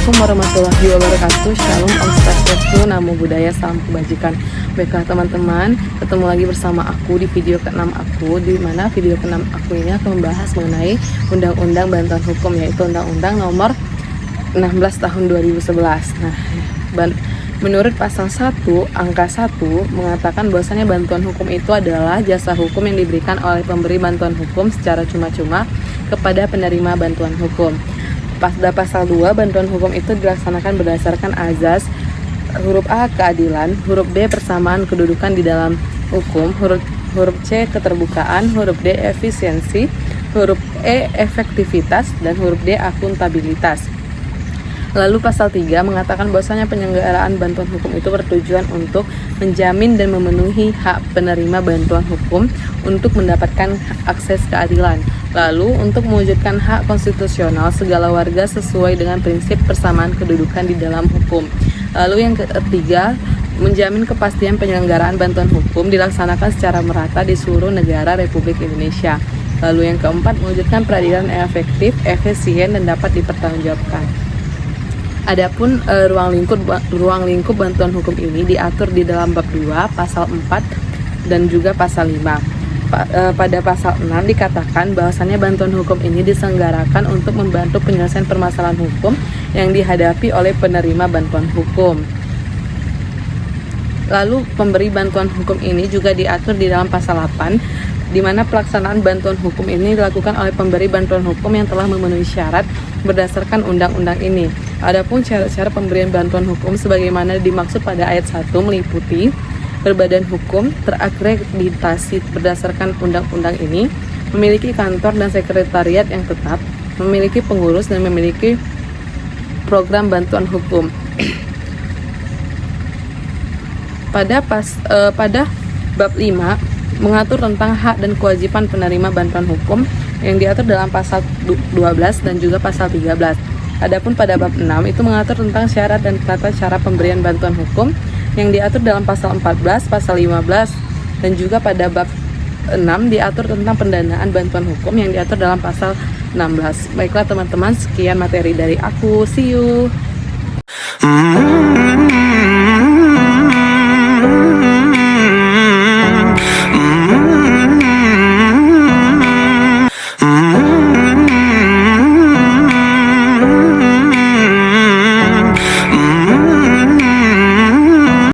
Assalamualaikum warahmatullahi wabarakatuh. Shalom, Om Swastiastu, Namo Buddhaya, Salam Kebajikan. Baiklah teman-teman, ketemu lagi bersama aku di video ke-6 aku, di mana video ke-6 aku ini akan membahas mengenai Undang-Undang Bantuan Hukum, yaitu Undang-Undang Nomor 16 Tahun 2011. Nah, menurut pasal 1 angka 1 mengatakan bahwasanya bantuan hukum itu adalah jasa hukum yang diberikan oleh pemberi bantuan hukum secara cuma-cuma kepada penerima bantuan hukum. Pada pasal 2, bantuan hukum itu dilaksanakan berdasarkan azas huruf A keadilan, huruf B persamaan kedudukan di dalam hukum, huruf C keterbukaan, huruf D efisiensi, huruf E efektivitas, dan huruf D akuntabilitas. Lalu pasal 3 mengatakan bahwasanya penyelenggaraan bantuan hukum itu bertujuan untuk menjamin dan memenuhi hak penerima bantuan hukum untuk mendapatkan akses keadilan. Lalu untuk mewujudkan hak konstitusional segala warga sesuai dengan prinsip persamaan kedudukan di dalam hukum. Lalu yang ketiga, menjamin kepastian penyelenggaraan bantuan hukum dilaksanakan secara merata di seluruh negara Republik Indonesia. Lalu yang keempat, mewujudkan peradilan yang efektif, efisien, dan dapat dipertanggungjawabkan. Adapun ruang lingkup bantuan hukum ini diatur di dalam bab 2, pasal 4 dan juga pasal 5. Pada pasal 6 dikatakan bahwasannya bantuan hukum ini diselenggarakan untuk membantu penyelesaian permasalahan hukum yang dihadapi oleh penerima bantuan hukum. Lalu pemberi bantuan hukum ini juga diatur di dalam pasal 8, di mana pelaksanaan bantuan hukum ini dilakukan oleh pemberi bantuan hukum yang telah memenuhi syarat berdasarkan undang-undang ini. Adapun syarat-syarat pemberian bantuan hukum sebagaimana dimaksud pada ayat 1 meliputi berbadan hukum terakreditasi berdasarkan undang-undang ini, memiliki kantor dan sekretariat yang tetap, memiliki pengurus, dan memiliki program bantuan hukum. Pada bab 5 mengatur tentang hak dan kewajiban penerima bantuan hukum yang diatur dalam pasal 12 dan juga pasal 13. Adapun pada bab 6 itu mengatur tentang syarat dan tata cara pemberian bantuan hukum yang diatur dalam pasal 14, pasal 15, dan juga pada bab 6 diatur tentang pendanaan bantuan hukum yang diatur dalam pasal 16. Baiklah teman-teman, sekian materi dari aku. See you.